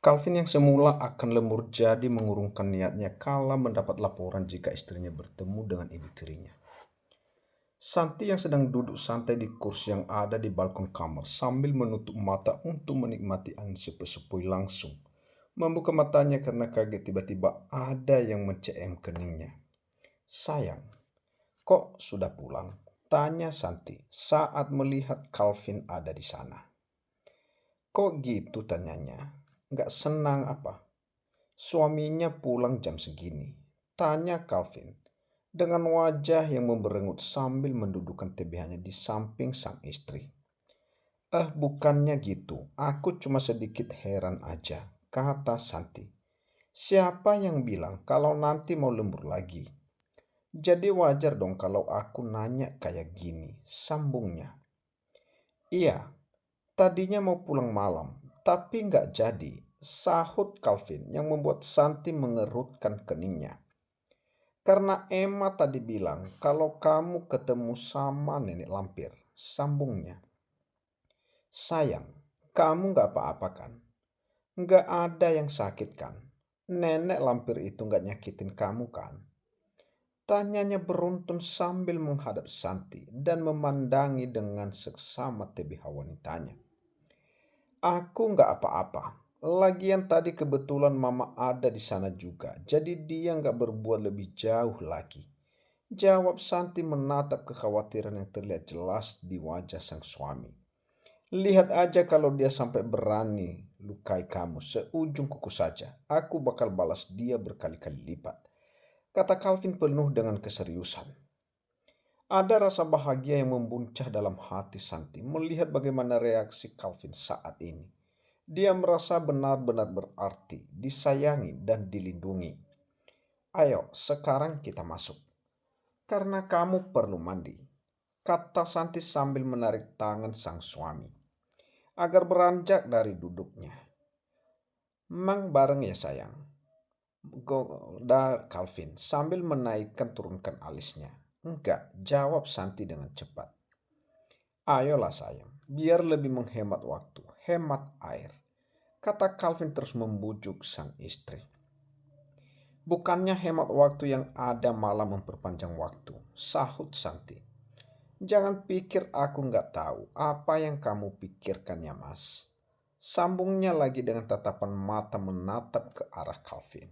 Calvin yang semula akan lembur jadi mengurungkan niatnya kala mendapat laporan jika istrinya bertemu dengan ibu tirinya. Santi yang sedang duduk santai di kursi yang ada di balkon kamar sambil menutup mata untuk menikmati angin sepoi-sepoi langsung. Membuka matanya karena kaget tiba-tiba ada yang mencem keningnya. Sayang, kok sudah pulang? Tanya Santi saat melihat Calvin ada di sana. Kok gitu tanyanya? Nggak senang apa? Suaminya pulang jam segini, tanya Calvin dengan wajah yang memberengut sambil mendudukkan TBH-nya di samping sang istri. Bukannya gitu, aku cuma sedikit heran aja, kata Santi. Siapa yang bilang kalau nanti mau lembur lagi? Jadi wajar dong kalau aku nanya kayak gini, sambungnya. Iya, tadinya mau pulang malam, tapi nggak jadi, sahut Calvin yang membuat Santi mengerutkan keningnya. Karena Emma tadi bilang kalau kamu ketemu sama nenek lampir, sambungnya. Sayang, kamu nggak apa-apa kan? Nggak ada yang sakit kan? Nenek lampir itu nggak nyakitin kamu kan? Tanyanya beruntun sambil menghadap Santi dan memandangi dengan seksama TBH wanitanya. Aku nggak apa-apa. Lagian tadi kebetulan mama ada di sana juga, jadi dia nggak berbuat lebih jauh lagi. Jawab Santi menatap kekhawatiran yang terlihat jelas di wajah sang suami. Lihat aja kalau dia sampai berani lukai kamu seujung kuku saja. Aku bakal balas dia berkali-kali lipat. Kata Calvin penuh dengan keseriusan. Ada rasa bahagia yang membuncah dalam hati Santi melihat bagaimana reaksi Calvin saat ini. Dia merasa benar-benar berarti, disayangi dan dilindungi. Ayo, sekarang kita masuk. Karena kamu perlu mandi, kata Santi sambil menarik tangan sang suami agar beranjak dari duduknya. Mang bareng ya sayang, goda Calvin sambil menaikkan turunkan alisnya. Enggak, jawab Santi dengan cepat. Ayolah sayang, biar lebih menghemat waktu, hemat air, kata Calvin terus membujuk sang istri. Bukannya hemat waktu yang ada malah memperpanjang waktu, sahut Santi. Jangan pikir aku nggak tahu apa yang kamu pikirkan ya mas. Sambungnya lagi dengan tatapan mata menatap ke arah Calvin.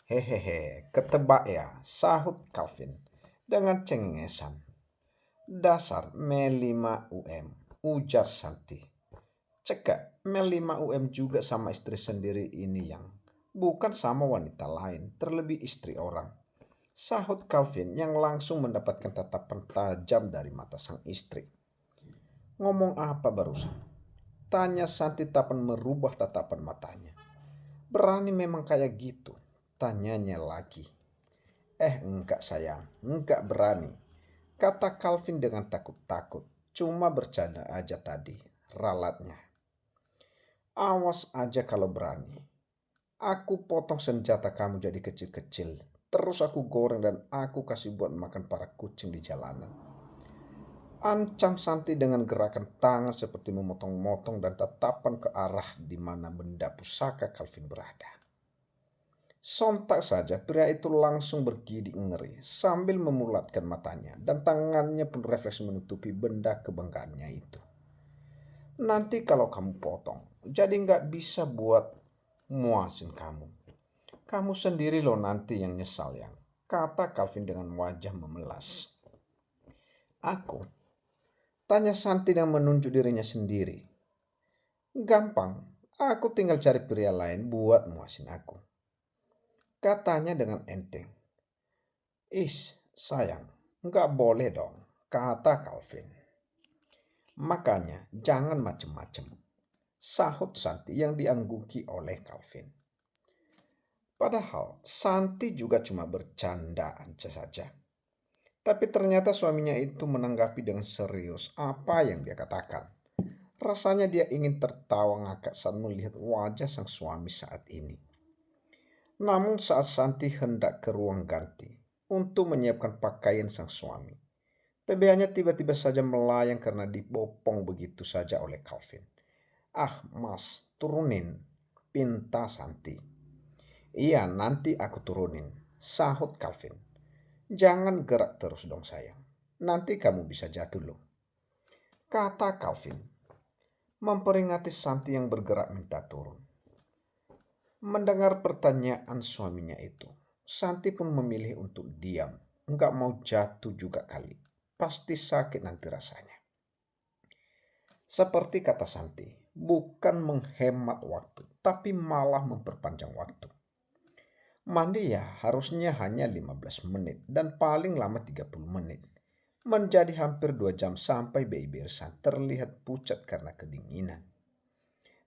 Hehehe, ketebak ya, sahut Calvin dengan cengengesan. Dasar Melima UM, ujar Santi. Cekak, Melima UM juga sama istri sendiri ini yang bukan sama wanita lain, terlebih istri orang. Sahut Calvin yang langsung mendapatkan tatapan tajam dari mata sang istri. Ngomong apa barusan? Tanya Santi tapan merubah tatapan matanya. Berani memang kayak gitu? Tanyanya lagi. Enggak sayang, enggak berani. Kata Calvin dengan takut-takut. Cuma bercanda aja tadi, ralatnya. Awas aja kalau berani. Aku potong senjata kamu jadi kecil-kecil. Terus aku goreng dan aku kasih buat makan para kucing di jalanan. Ancam Santi dengan gerakan tangan seperti memotong-motong dan tatapan ke arah di mana benda pusaka Calvin berada. Sontak saja pria itu langsung bergidik ngeri sambil memulatkan matanya dan tangannya pun refleks menutupi benda kebanggaannya itu. Nanti kalau kamu potong, jadi nggak bisa buat muasin kamu. Kamu sendiri loh nanti yang nyesal yang, kata Calvin dengan wajah memelas. Aku? Tanya Santi yang menunjuk dirinya sendiri. Gampang, aku tinggal cari pria lain buat muasin aku. Katanya dengan enteng. Sayang, nggak boleh dong, kata Calvin. Makanya jangan macem-macem, sahut Santi yang diangguki oleh Calvin. Padahal Santi juga cuma bercandaan saja. Tapi ternyata suaminya itu menanggapi dengan serius apa yang dia katakan. Rasanya dia ingin tertawa ngakak saat melihat wajah sang suami saat ini. Namun saat Santi hendak ke ruang ganti untuk menyiapkan pakaian sang suami, TBH-nya tiba-tiba saja melayang karena dibopong begitu saja oleh Calvin. Mas, turunin. pinta Santi. Iya, nanti aku turunin, sahut Calvin. Jangan gerak terus dong sayang, nanti kamu bisa jatuh loh, kata Calvin, memperingati Santi yang bergerak minta turun. Mendengar pertanyaan suaminya itu, Santi pun memilih untuk diam. Nggak mau jatuh juga kali. Pasti sakit nanti rasanya. Seperti kata Santi, bukan menghemat waktu, tapi malah memperpanjang waktu. Mandi ya harusnya hanya 15 menit dan paling lama 30 menit. Menjadi hampir 2 jam sampai baby Irsan terlihat pucat karena kedinginan.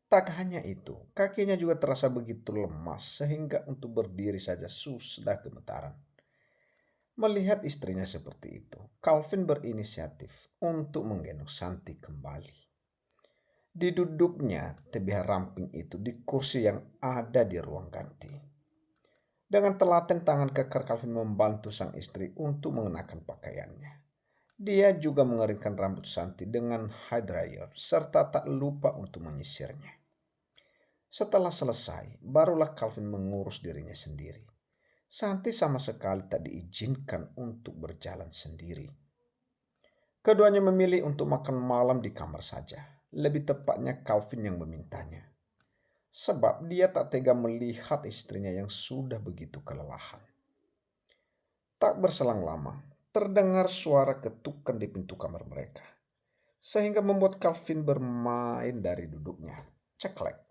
Tak hanya itu, kakinya juga terasa begitu lemas sehingga untuk berdiri saja sudah gemetaran. Melihat istrinya seperti itu, Calvin berinisiatif untuk menggendong Santi kembali. Diduduknya tebih ramping itu di kursi yang ada di ruang ganti. Dengan telaten tangan kekar, Calvin membantu sang istri untuk mengenakan pakaiannya. Dia juga mengeringkan rambut Santi dengan hair dryer serta tak lupa untuk menyisirnya. Setelah selesai, barulah Calvin mengurus dirinya sendiri. Santi sama sekali tak diizinkan untuk berjalan sendiri. Keduanya memilih untuk makan malam di kamar saja. Lebih tepatnya Calvin yang memintanya. Sebab dia tak tega melihat istrinya yang sudah begitu kelelahan. Tak berselang lama, terdengar suara ketukan di pintu kamar mereka. Sehingga membuat Calvin bermain dari duduknya. Ceklek.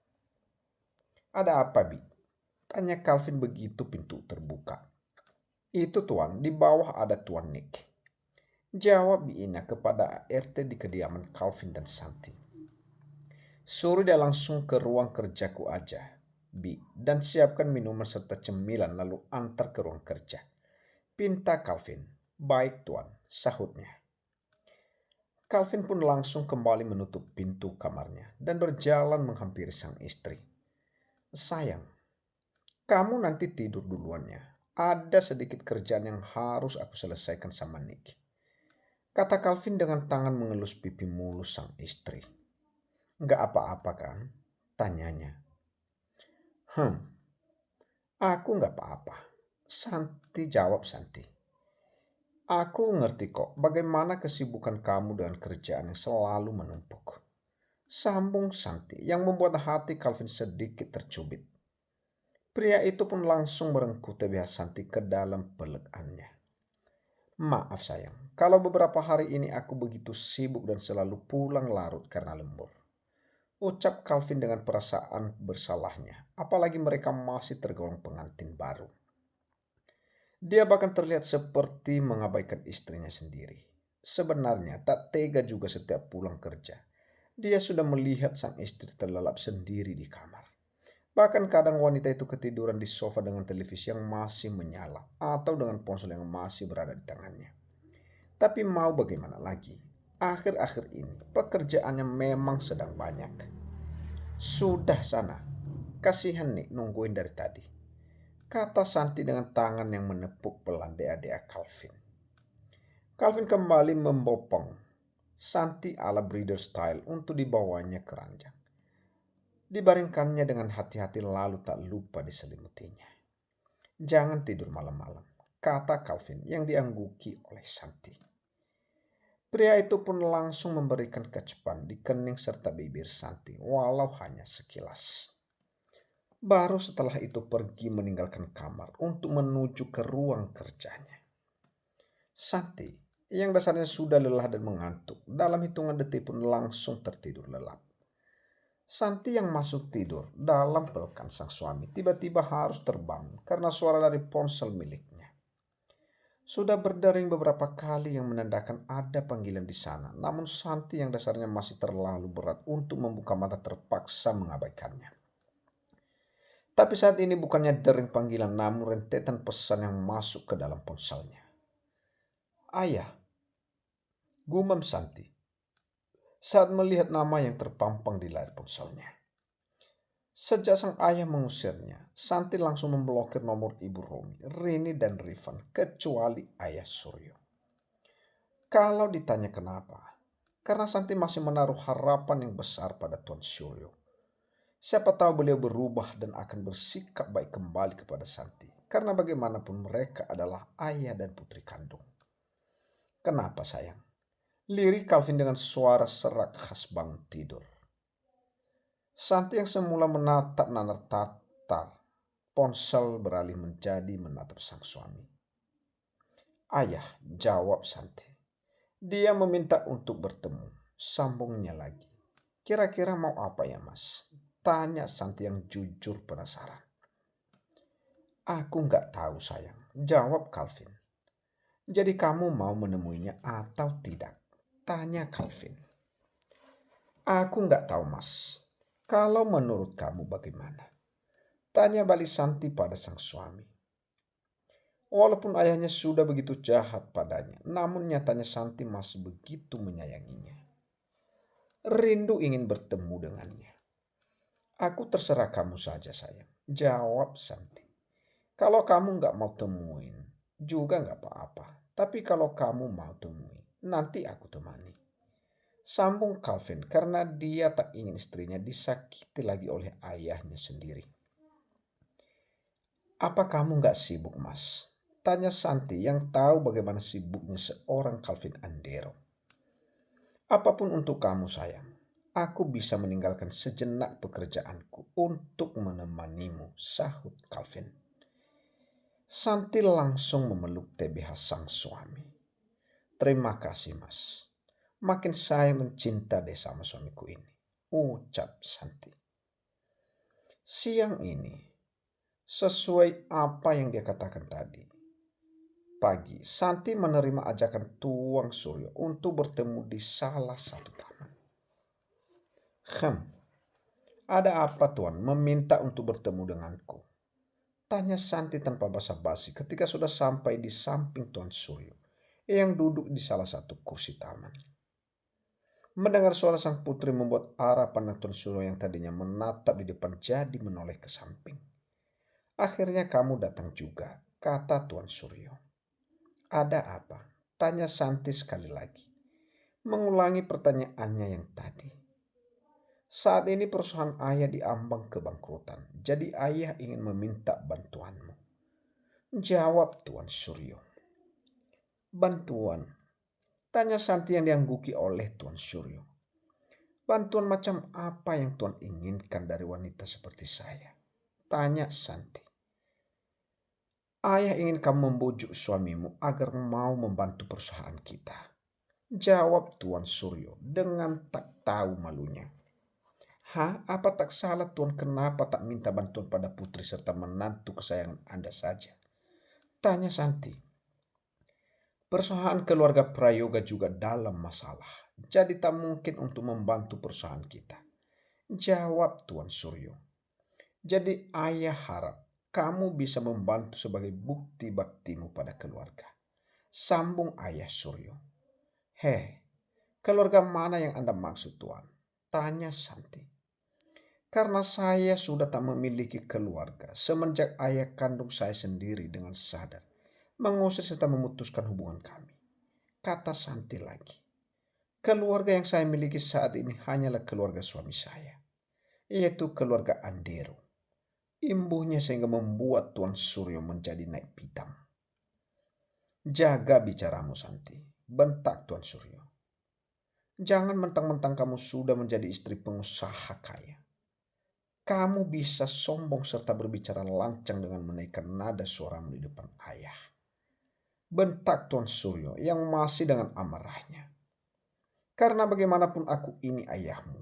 Ada apa, Bi? Tanya Calvin begitu pintu terbuka. Itu tuan, di bawah ada Tuan Nick. Jawab Bi Ina kepada ART di kediaman Calvin dan Santi. Suruh dia langsung ke ruang kerjaku aja, Bi, dan siapkan minuman serta cemilan lalu antar ke ruang kerja. Pinta Calvin. Baik tuan, sahutnya. Calvin pun langsung kembali menutup pintu kamarnya dan berjalan menghampiri sang istri. Sayang, kamu nanti tidur duluannya. Ada sedikit kerjaan yang harus aku selesaikan sama Nick, kata Calvin dengan tangan mengelus pipi mulus sang istri. Nggak apa-apa kan? Tanyanya. Aku nggak apa-apa. Santi jawab Santi. Aku ngerti kok bagaimana kesibukan kamu dengan kerjaan yang selalu menumpuk. Sambung Santi yang membuat hati Calvin sedikit tercubit. Pria itu pun langsung merengkuh tebih Santi ke dalam pelekannya. Maaf sayang, kalau beberapa hari ini aku begitu sibuk dan selalu pulang larut karena lembur, ucap Calvin dengan perasaan bersalahnya, apalagi mereka masih tergolong pengantin baru. Dia bahkan terlihat seperti mengabaikan istrinya sendiri. Sebenarnya tak tega juga setiap pulang kerja. Dia sudah melihat sang istri terlelap sendiri di kamar. Bahkan kadang wanita itu ketiduran di sofa dengan televisi yang masih menyala atau dengan ponsel yang masih berada di tangannya. Tapi mau bagaimana lagi? Akhir-akhir ini pekerjaannya memang sedang banyak. Sudah sana, kasihan nih nungguin dari tadi, kata Santi dengan tangan yang menepuk pelan dea-dea Calvin. Calvin kembali membopong Santi ala breeder style untuk dibawanya ke ranjang. Dibaringkannya dengan hati-hati lalu tak lupa diselimutinya. Jangan tidur malam-malam, kata Calvin yang diangguki oleh Santi. Pria itu pun langsung memberikan kecupan di kening serta bibir Santi walau hanya sekilas. Baru setelah itu pergi meninggalkan kamar untuk menuju ke ruang kerjanya. Santi yang dasarnya sudah lelah dan mengantuk dalam hitungan detik pun langsung tertidur lelap. Santi yang masuk tidur dalam pelukan sang suami tiba-tiba harus terbangun karena suara dari ponsel miliknya. Sudah berdering beberapa kali yang menandakan ada panggilan di sana, namun Santi yang dasarnya masih terlalu berat untuk membuka mata terpaksa mengabaikannya. Tapi saat ini bukannya dering panggilan namun rentetan pesan yang masuk ke dalam ponselnya. Ayah, gumam Santi saat melihat nama yang terpampang di layar ponselnya. Sejak sang ayah mengusirnya, Santi langsung memblokir nomor ibu Romi, Rini, dan Rifan kecuali ayah Suryo. Kalau ditanya kenapa, karena Santi masih menaruh harapan yang besar pada Tuan Suryo. Siapa tahu beliau berubah dan akan bersikap baik kembali kepada Santi. Karena bagaimanapun mereka adalah ayah dan putri kandung. Kenapa sayang? Lirik Calvin dengan suara serak khas bangun tidur. Santi yang semula menatap nanar tatar ponsel beralih menjadi menatap sang suami. Ayah, jawab Santi. Dia meminta untuk bertemu. Sambungnya lagi. Kira-kira mau apa ya mas? Tanya Santi yang jujur penasaran. Aku nggak tahu sayang, jawab Calvin. Jadi kamu mau menemuinya atau tidak? Tanya Calvin. Aku nggak tahu mas. Kalau menurut kamu bagaimana? Tanya balik Santi pada sang suami. Walaupun ayahnya sudah begitu jahat padanya, namun nyatanya Santi masih begitu menyayanginya. Rindu ingin bertemu dengannya. Aku terserah kamu saja sayang, jawab Santi. Kalau kamu nggak mau temuin, juga nggak apa-apa. Tapi kalau kamu mau temui, nanti aku temani. Sambung Calvin karena dia tak ingin istrinya disakiti lagi oleh ayahnya sendiri. Apa kamu nggak sibuk mas? Tanya Santi yang tahu bagaimana sibuknya seorang Calvin Andero. Apapun untuk kamu sayang, aku bisa meninggalkan sejenak pekerjaanku untuk menemanimu, sahut Calvin. Santi langsung memeluk TBH sang suami. Terima kasih mas, makin sayang dan cinta deh sama suamiku ini, ucap Santi. Siang ini, sesuai apa yang dia katakan tadi, pagi, Santi menerima ajakan Tuang Suryo untuk bertemu di salah satu taman. Ada apa Tuan meminta untuk bertemu denganku? Tanya Santi tanpa basa-basi ketika sudah sampai di samping Tuan Suryo yang duduk di salah satu kursi taman. Mendengar suara sang putri membuat arah pandang Tuan Suryo yang tadinya menatap di depan jadi menoleh ke samping. Akhirnya kamu datang juga, kata Tuan Suryo. Ada apa? Tanya Santi sekali lagi, mengulangi pertanyaannya yang tadi. Saat ini perusahaan ayah diambang kebangkrutan, jadi ayah ingin meminta bantuanmu. Jawab Tuan Suryo. Bantuan? Tanya Santi yang diangguki oleh Tuan Suryo. Bantuan macam apa yang Tuan inginkan dari wanita seperti saya? Tanya Santi. Ayah ingin kamu membujuk suamimu agar mau membantu perusahaan kita. Jawab Tuan Suryo dengan tak tahu malunya. Apa tak salah Tuan kenapa tak minta bantuan pada putri serta menantu kesayangan Anda saja? Tanya Santi. Perusahaan keluarga Prayoga juga dalam masalah. Jadi tak mungkin untuk membantu perusahaan kita. Jawab Tuan Suryo. Jadi ayah harap kamu bisa membantu sebagai bukti baktimu pada keluarga. Sambung ayah Suryo. Keluarga mana yang Anda maksud Tuan? Tanya Santi. Karena saya sudah tak memiliki keluarga semenjak ayah kandung saya sendiri dengan sadar mengusir serta memutuskan hubungan kami. Kata Santi lagi. Keluarga yang saya miliki saat ini hanyalah keluarga suami saya, yaitu keluarga Andero. Imbuhnya sehingga membuat Tuan Suryo menjadi naik pitam. Jaga bicaramu Santi, bentak Tuan Suryo. Jangan mentang-mentang kamu sudah menjadi istri pengusaha kaya. Kamu bisa sombong serta berbicara lancang dengan menaikkan nada suaramu di depan ayah. Bentak Tuan Suryo yang masih dengan amarahnya. Karena bagaimanapun aku ini ayahmu,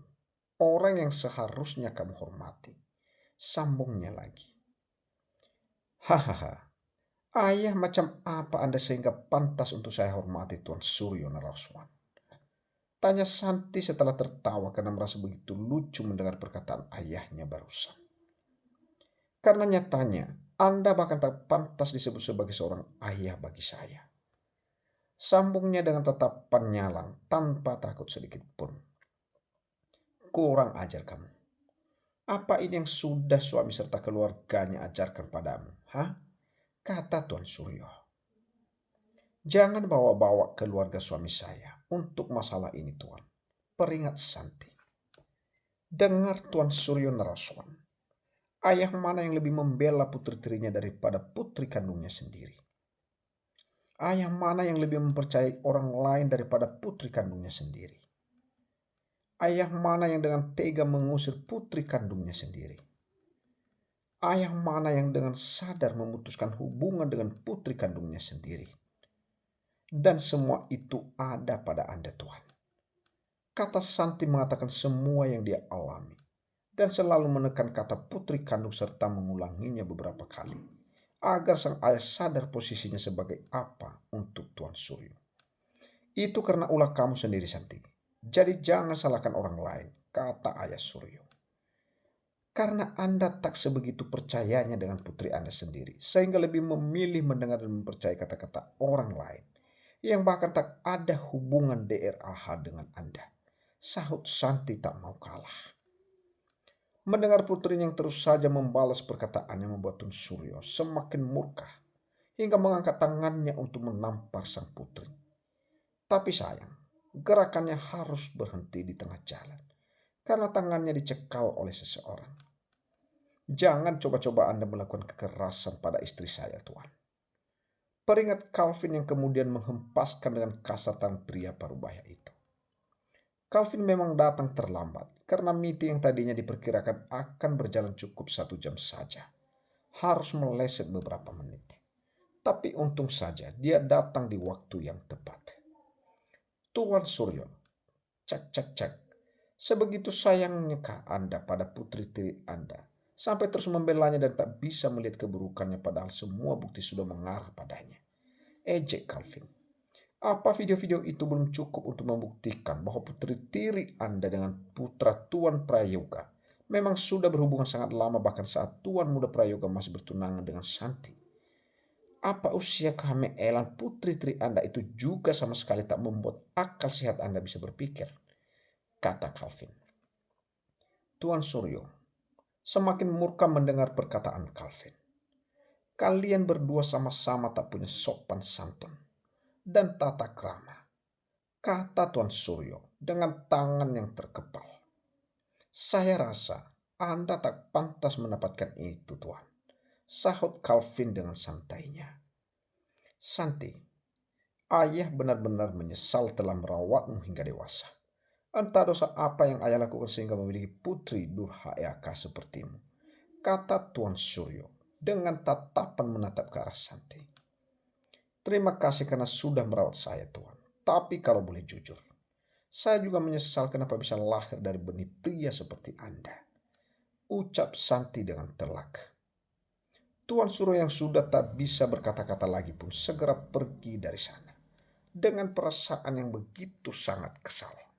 orang yang seharusnya kamu hormati. Sambungnya lagi. Hahaha, ayah macam apa Anda sehingga pantas untuk saya hormati Tuan Suryo Naraswan? Tanya Santi setelah tertawa karena merasa begitu lucu mendengar perkataan ayahnya barusan. Karena nyatanya Anda bahkan tak pantas disebut sebagai seorang ayah bagi saya. Sambungnya dengan tatapan nyalang tanpa takut sedikit pun. Kurang ajar kamu. Apa ini yang sudah suami serta keluarganya ajarkan padamu? Kata Tuan Suryo. Jangan bawa-bawa keluarga suami saya untuk masalah ini Tuan. Peringat Santi. Dengar Tuan Suryo Naraswan. Ayah mana yang lebih membela putri tirinya daripada putri kandungnya sendiri? Ayah mana yang lebih mempercayai orang lain daripada putri kandungnya sendiri? Ayah mana yang dengan tega mengusir putri kandungnya sendiri? Ayah mana yang dengan sadar memutuskan hubungan dengan putri kandungnya sendiri? Dan semua itu ada pada Anda, Tuhan. Kata Santi mengatakan semua yang dia alami, dan selalu menekan kata putri kandung serta mengulanginya beberapa kali, agar sang ayah sadar posisinya sebagai apa untuk Tuan Suryo. Itu karena ulah kamu sendiri, Santi. Jadi jangan salahkan orang lain, kata ayah Suryo. Karena Anda tak sebegitu percayanya dengan putri Anda sendiri, sehingga lebih memilih mendengar dan mempercayai kata-kata orang lain, yang bahkan tak ada hubungan DRAH dengan Anda. Sahut Santi tak mau kalah. Mendengar putrinya yang terus saja membalas perkataannya membuat Tun Suryo semakin murka, hingga mengangkat tangannya untuk menampar sang putri. Tapi sayang, gerakannya harus berhenti di tengah jalan, karena tangannya dicekal oleh seseorang. Jangan coba-coba Anda melakukan kekerasan pada istri saya, Tuan. Peringat Calvin yang kemudian menghempaskan dengan kasar tangan pria parubaya itu. Calvin memang datang terlambat karena meeting yang tadinya diperkirakan akan berjalan cukup 1 jam saja. Harus meleset beberapa menit. Tapi untung saja dia datang di waktu yang tepat. Tuan Suryo, cek. Sebegitu sayangnya kah Anda pada putri tiri Anda, sampai terus membelanya dan tak bisa melihat keburukannya padahal semua bukti sudah mengarah padanya. Ejek Calvin. Apa video-video itu belum cukup untuk membuktikan bahwa putri tiri Anda dengan putra Tuan Prayoga memang sudah berhubungan sangat lama bahkan saat Tuan Muda Prayoga masih bertunangan dengan Santi? Apa usia kehamelan putri tiri Anda itu juga sama sekali tak membuat akal sehat Anda bisa berpikir? Kata Calvin. Tuan Suryo semakin murka mendengar perkataan Calvin. Kalian berdua sama-sama tak punya sopan santun dan tata krama, kata Tuan Suryo dengan tangan yang terkepal. Saya rasa Anda tak pantas mendapatkan itu, Tuan, sahut Calvin dengan santainya. Santi, ayah benar-benar menyesal telah merawatmu hingga dewasa. Entah dosa apa yang ayah lakukan sehingga memiliki putri durhaka sepertimu, kata Tuan Suryo dengan tatapan menatap ke arah Santi. Terima kasih karena sudah merawat saya, Tuan. Tapi kalau boleh jujur, saya juga menyesal kenapa bisa lahir dari benih pria seperti Anda, ucap Santi dengan telak. Tuan Suryo yang sudah tak bisa berkata-kata lagi pun segera pergi dari sana dengan perasaan yang begitu sangat kesal.